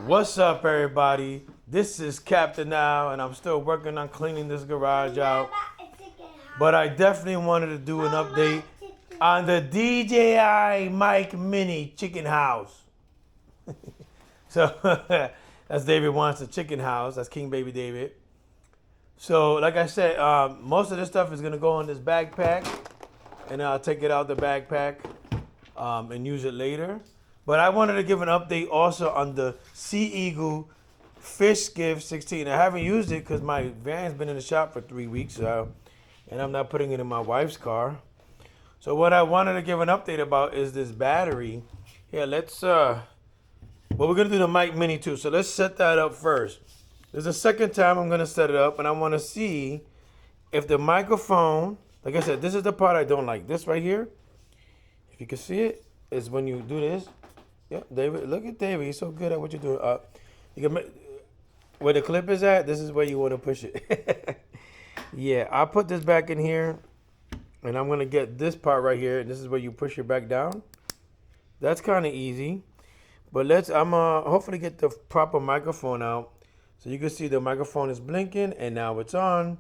What's up, everybody? This is Captain now, and I'm still working on cleaning this garage out. But I definitely wanted to do an update on the DJI Mic Mini chicken house. So that's David wants a chicken house. That's King Baby David. So like I said, most of this stuff is gonna go in this backpack, and I'll take it out the backpack and use it later. But I wanted to give an update also on the SeaEagle FishSkiff 16. I haven't used it because my van's been in the shop for 3 weeks, and I'm not putting it in my wife's car. So what I wanted to give an update about is this battery. Here, let's, well, we're going to do the Mic Mini too. So let's set that up first. This is the second time I'm going to set it up, and I want to see if the microphone, like I said, this is the part I don't like. This right here, if you can see it, is when you do this. Yeah, David, look at David. He's so good at what you're doing. You can where the clip is at, this is where you want to push it. Yeah, I'll put this back in here, and I'm going to get this part right here, and this is where you push it back down. That's kind of easy. But I'm hopefully get the proper microphone out. So you can see the microphone is blinking, and now it's on.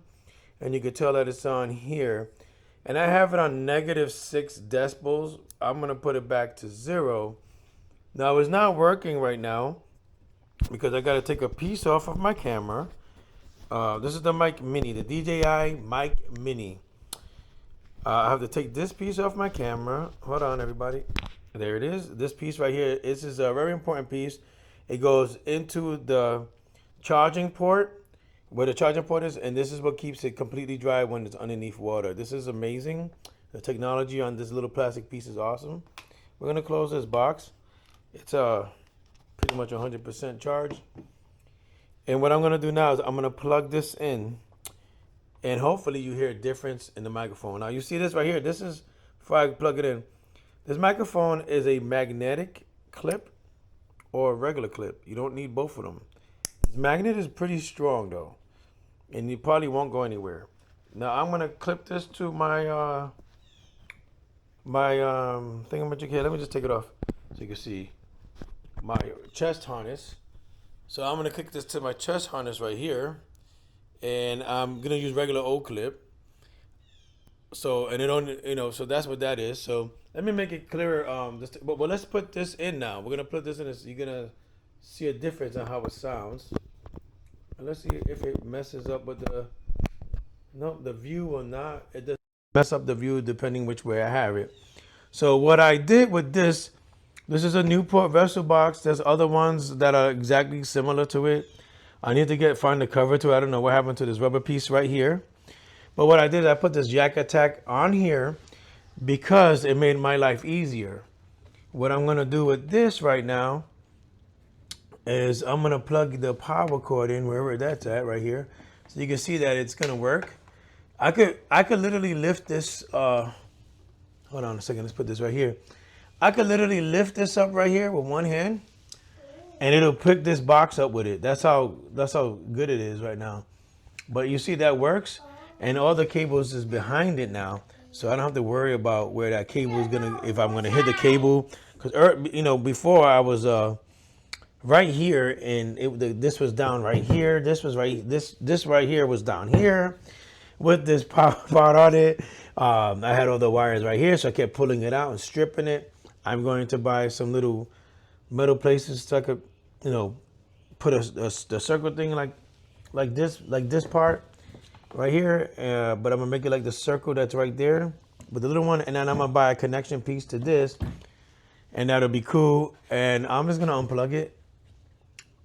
And you can tell that it's on here. And I have it on -6 decibels. I'm going to put it back to 0. Now, it's not working right now because I got to take a piece off of my camera. This is the Mic Mini, the DJI Mic Mini. I have to take this piece off my camera. Hold on, everybody. There it is. This piece right here. This is a very important piece. It goes into the charging port, where the charging port is, and this is what keeps it completely dry when it's underneath water. This is amazing. The technology on this little plastic piece is awesome. We're going to close this box. It's pretty much 100% charged. And what I'm going to do now is I'm going to plug this in, and hopefully you hear a difference in the microphone. Now you see this right here. This is before I plug it in. This microphone is a magnetic clip or a regular clip. You don't need both of them. This magnet is pretty strong though, and you probably won't go anywhere. Now I'm going to clip this to my thingamajig here. Let me just take it off so you can see my chest harness. So I'm gonna click this to my chest harness right here, and I'm gonna use regular old clip. So and it only so that's what that is. So let me make it clearer. But let's put this in now. We're gonna put this in. You're gonna see a difference on how it sounds. And let's see if it messes up with the view or not. It doesn't mess up the view depending which way I have it. So what I did with this is a Newport vessel box. There's other ones that are exactly similar to it. I need to find the cover to it. I don't know what happened to this rubber piece right here. But what I did, I put this jack attack on here because it made my life easier. What I'm gonna do with this right now is I'm gonna plug the power cord in wherever that's at right here. So you can see that it's gonna work. I could literally lift this, hold on a second, let's put this right here. I could literally lift this up right here with one hand, and it'll pick this box up with it. That's how good it is right now. But you see that works, and all the cables is behind it now, so I don't have to worry about where that cable is if I'm gonna hit the cable. Because before I was right here, and this was down right here. This right here was down here with this power part on it. I had all the wires right here, so I kept pulling it out and stripping it. I'm going to buy some little metal places so I could, put a circle thing like this part right here. But I'm gonna make it like the circle that's right there with the little one, and then I'm gonna buy a connection piece to this, and that'll be cool. And I'm just gonna unplug it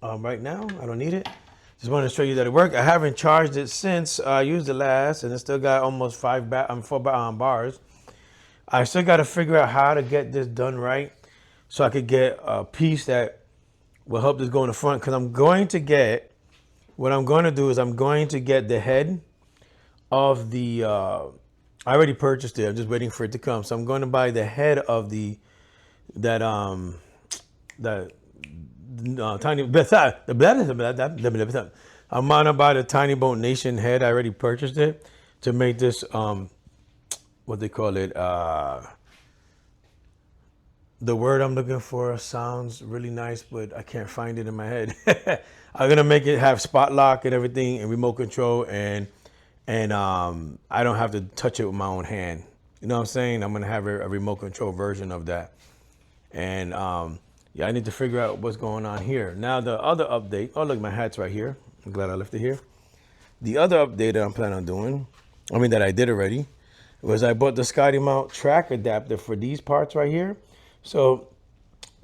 right now. I don't need it. Just want to show you that it worked. I haven't charged it since I used it last, and it still got almost 4 bars. I still got to figure out how to get this done right so I could get a piece that will help this go in the front. Because what I'm going to do is I'm going to get the head of the, I already purchased it. I'm just waiting for it to come. So I'm going to buy the head of tiny, I'm gonna buy the Tiny Boat Nation head. I already purchased it to make this what they call it The word I'm looking for sounds really nice, but I can't find it in my head. I'm gonna make it have spot lock and everything and remote control, and I don't have to touch it with my own hand. You know what I'm saying? I'm gonna have a remote control version of that. And yeah, I need to figure out what's going on here. Now the other update, oh look, my hat's right here. I'm glad I left it here. The other update that I'm planning on doing, that I did already, was I bought the Scotty mount track adapter for these parts right here. So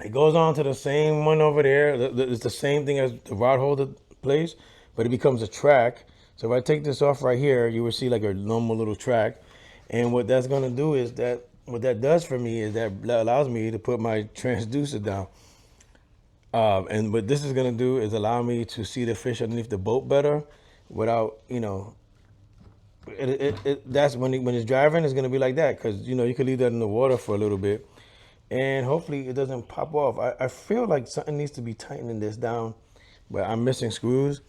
it goes on to the same one over there. It's the same thing as the rod holder place, but it becomes a track. So if I take this off right here, you will see like a normal little track. And what that's gonna do is that, what that does for me is that allows me to put my transducer down. And what this is gonna do is allow me to see the fish underneath the boat better without, that's when it's driving, it's gonna be like that. Cause you can leave that in the water for a little bit. And hopefully it doesn't pop off. I feel like something needs to be tightening this down, but I'm missing screws.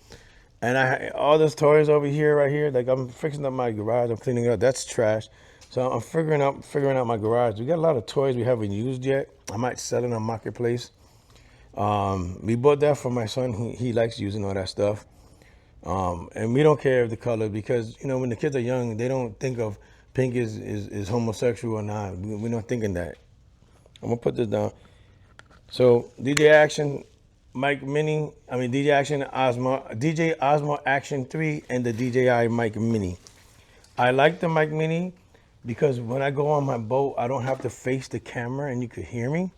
And all those toys over here, right here, like I'm fixing up my garage, I'm cleaning it up, that's trash. So I'm figuring out my garage. We got a lot of toys we haven't used yet. I might sell it on Marketplace. We bought that for my son. He likes using all that stuff. And we don't care if the color, because when the kids are young, they don't think of pink is homosexual or not. We're not thinking that. I'm gonna put this down. So DJI Action Mic Mini, DJI Osmo Action 3 and the DJI Mic Mini. I like the Mic Mini because when I go on my boat, I don't have to face the camera and you could hear me.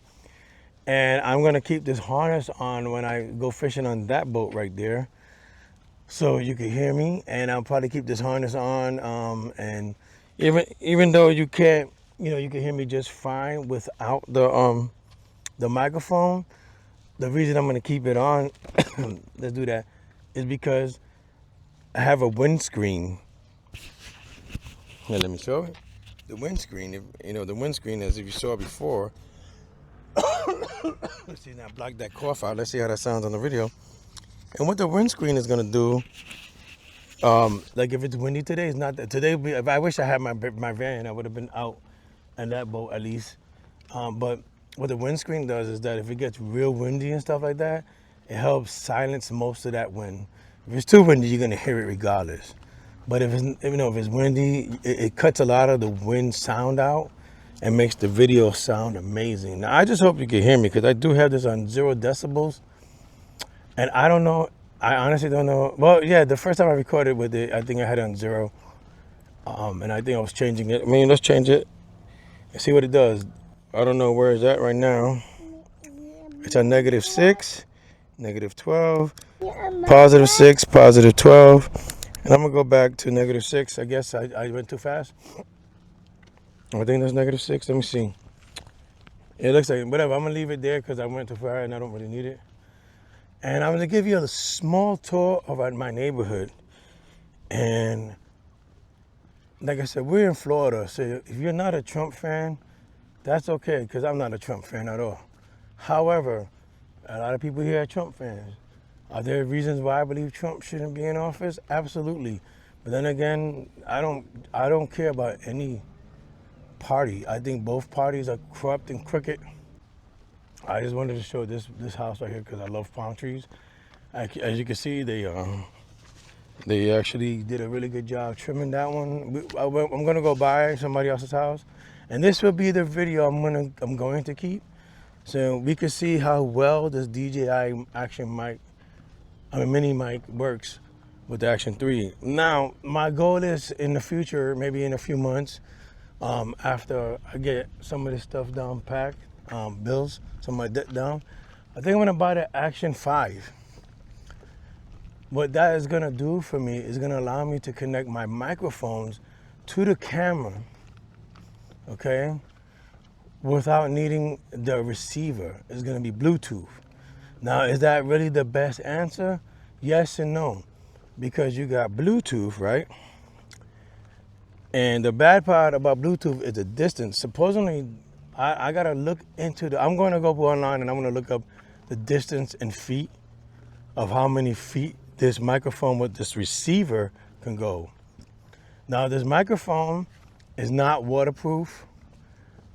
And I'm gonna keep this harness on when I go fishing on that boat right there, so you can hear me. And I'll probably keep this harness on. And even though you can't, you can hear me just fine without the microphone. The reason I'm gonna keep it on, let's do that, is because I have a windscreen. Here, let me show it. The windscreen, the windscreen, as if you saw before. Let's see, now block that cough out. Let's see how that sounds on the video. And what the windscreen is gonna do, like if it's windy today, it's not that. Today, if I wish I had my van, I would have been out in that boat at least. But what the windscreen does is that if it gets real windy and stuff like that, it helps silence most of that wind. If it's too windy, you're gonna hear it regardless. But if it's windy, it cuts a lot of the wind sound out and makes the video sound amazing. Now I just hope you can hear me, because I do have this on 0 decibels, and I don't know. I honestly don't know. Well, yeah, the first time I recorded with it, I think I had it on 0, and I think I was changing it. Let's change it and see what it does. I don't know where it's at right now. It's on -6, -12, +6, +12. And I'm gonna go back to -6. I guess I went too fast. I think that's -6. Let me see. It looks like, whatever, I'm gonna leave it there because I went too far and I don't really need it. And I'm gonna give you a small tour of my neighborhood. And like I said, we're in Florida, so if you're not a Trump fan, that's okay, because I'm not a Trump fan at all. However, a lot of people here are Trump fans. Are there reasons why I believe Trump shouldn't be in office? Absolutely. But then again, I don't care about any party. I think both parties are corrupt and crooked. I just wanted to show this house right here because I love palm trees. As you can see, they actually did a really good job trimming that one. I'm gonna go buy somebody else's house, and this will be the video I'm going to keep, so we can see how well this DJI Action Mini mic works with the Action 3. Now, my goal is in the future, maybe in a few months, after I get some of this stuff down packed, bills, some of my debt down, I think I'm gonna buy the Action 5. What that is gonna do for me is gonna allow me to connect my microphones to the camera, okay, without needing the receiver. It's gonna be Bluetooth. Now, is that really the best answer? Yes and no, because you got Bluetooth, right? And the bad part about Bluetooth is the distance. Supposedly, I gotta look into I'm gonna go online and I'm gonna look up the distance in feet of how many feet this microphone with this receiver can go. Now, this microphone is not waterproof,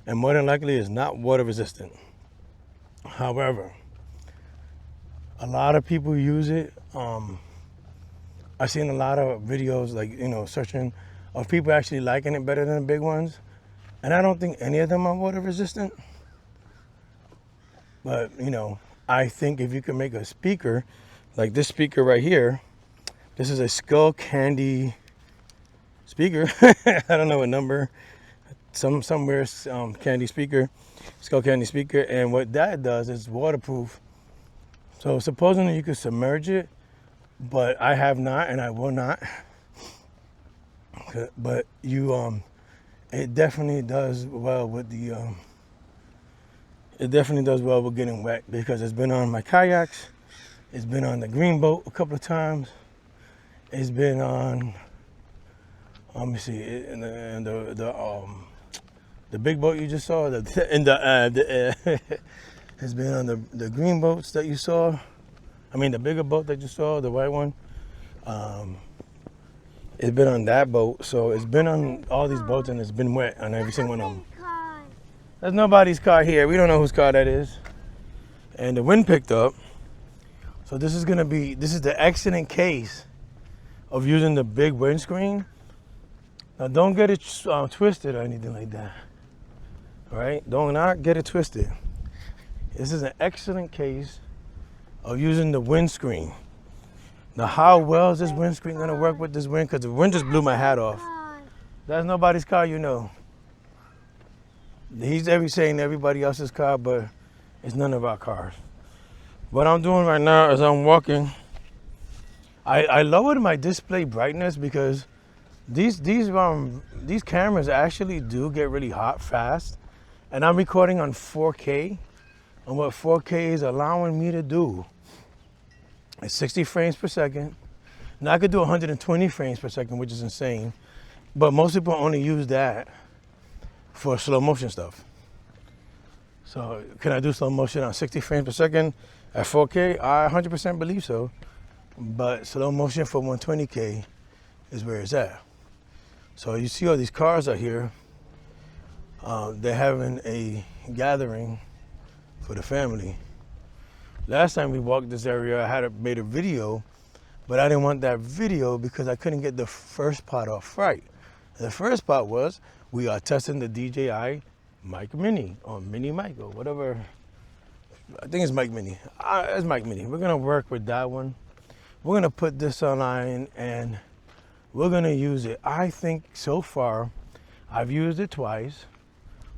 and more than likely is not water resistant. However, a lot of people use it. I've seen a lot of videos, like, you know, searching of people actually liking it better than the big ones. And I don't think any of them are water resistant. But, you know, I think if you can make a speaker, like this speaker right here, this is a skull candy speaker. I don't know what number, somewhere candy speaker, skull candy speaker. And what that does is waterproof. So supposedly you could submerge it, but I have not and I will not. But you, it definitely does well with the, it definitely does well with getting wet, because it's been on my kayaks, it's been on the green boat a couple of times, it's been on, let me see, in the big boat you just saw, it's been on the green boats that you saw. I mean the bigger boat that you saw, the white one. It's been on that boat, so it's been on all these boats and it's been wet on every single one of them. There's nobody's car here. We don't know whose car that is. And the wind picked up. So this is the excellent case of using the big windscreen. Now don't get it twisted or anything like that. All right? Do not get it twisted. This is an excellent case of using the windscreen. Now how well is this windscreen gonna work with this wind? Because the wind just blew my hat off. That's nobody's car, you know. He's saying everybody else's car, but it's none of our cars. What I'm doing right now is I'm walking. I lowered my display brightness because these cameras actually do get really hot fast, and I'm recording on 4K, and what 4K is allowing me to do is 60 frames per second. Now I could do 120 frames per second, which is insane, but most people only use that for slow motion stuff. So can I do slow motion on 60 frames per second at 4K? I 100% believe so. But slow motion for 120K is where it's at. So you see all these cars out here. They're having a gathering for the family. Last time we walked this area, I had made a video, but I didn't want that video because I couldn't get the first part off right. The first part was, we are testing the DJI Mic Mini, or Mini Mic, or whatever. I think it's Mic Mini. It's Mic Mini. We're gonna work with that one. We're gonna put this online and we're gonna use it. I think so far, I've used it twice.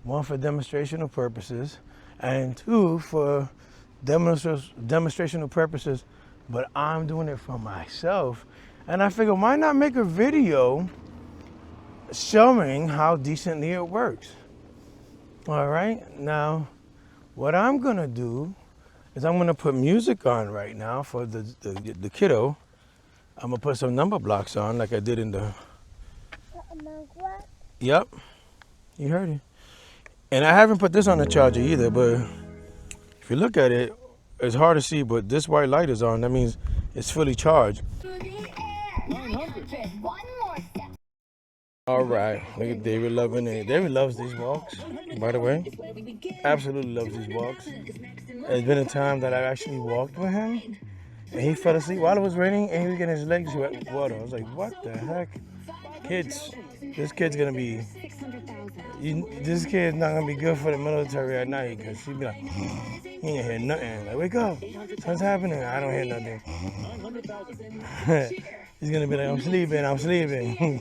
One for demonstrational purposes, and two for demonstrational purposes, but I'm doing it for myself. And I figure, why not make a video showing how decently it works? All right, now what I'm gonna do is I'm gonna put music on right now for the kiddo. I'm gonna put some number blocks on like I did in the... Yep, you heard it. And I haven't put this on the charger either, but if you look at it, it's hard to see, but this white light is on. That means it's fully charged. All right, look at David loving it. David loves these walks, by the way. Absolutely loves these walks. There's been a time that I actually walked with him, and he fell asleep while it was raining, and he was getting his legs wet with water. I was like, what the heck? Kids, this kid's gonna be, this kid's not gonna be good for the military at night, because he'd be like, he ain't hear nothing. Like, wake up, something's happening. I don't hear nothing. He's gonna be like, I'm sleeping.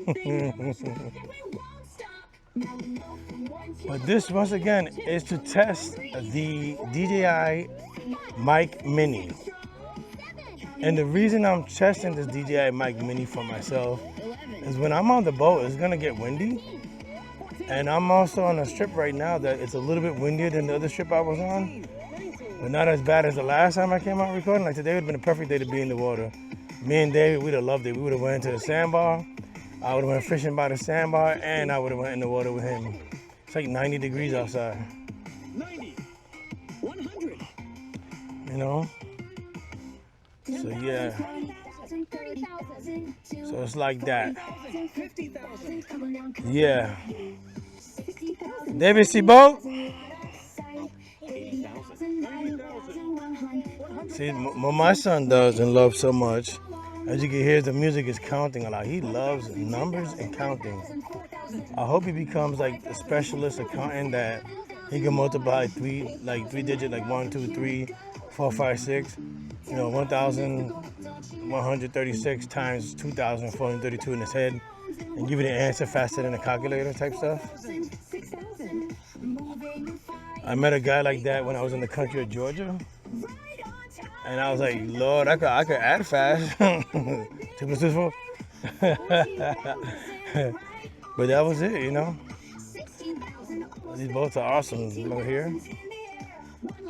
But this, once again, is to test the DJI Mic Mini. And the reason I'm testing this DJI Mic Mini for myself is when I'm on the boat, it's gonna get windy. And I'm also on a strip right now that it's a little bit windier than the other strip I was on, but not as bad as the last time I came out recording. Like today would have been a perfect day to be in the water. Me and David, we'd have loved it. We would have went to the sandbar. I would have went fishing by the sandbar, and I would have went in the water with him. It's like 90 degrees outside. 90, 100. You know? So yeah. So it's like that. Yeah. David, see boat? See, what my son does and loves so much, as you can hear, the music is counting a lot. He loves numbers and counting. I hope he becomes like a specialist accountant that he can multiply three digit, like 1, 2, 3, 4, 5, 6. 1,136 times 2,432 in his head, and give you the answer faster than a calculator type stuff. I met a guy like that when I was in the country of Georgia, and I was like, Lord, I could add fast. 2 plus 2 is 4. But that was it, you know. These boats are awesome. Look here.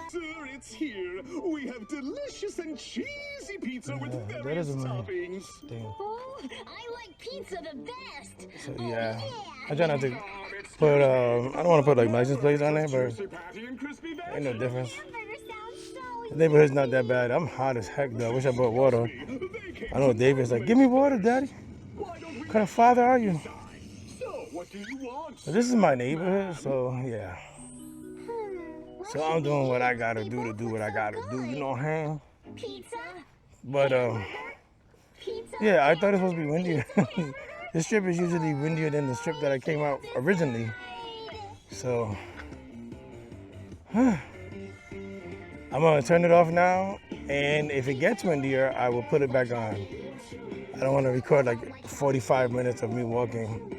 Sir, it's here. We have delicious and cheesy pizza with various toppings. Oh, I like pizza the best. So yeah, I try not to put. I don't want to put like license plates on there, but ain't no difference. The neighborhood's not that bad. I'm hot as heck though. I wish I brought water. I know David's like, give me water, Daddy. What kind of father are you? But this is my neighborhood, so yeah. So I'm doing what I gotta do what I gotta do, you know what I'm saying? But yeah, I thought it was supposed to be windier. This strip is usually windier than the strip that I came out originally. So I'm gonna turn it off now, and if it gets windier, I will put it back on. I don't want to record like 45 minutes of me walking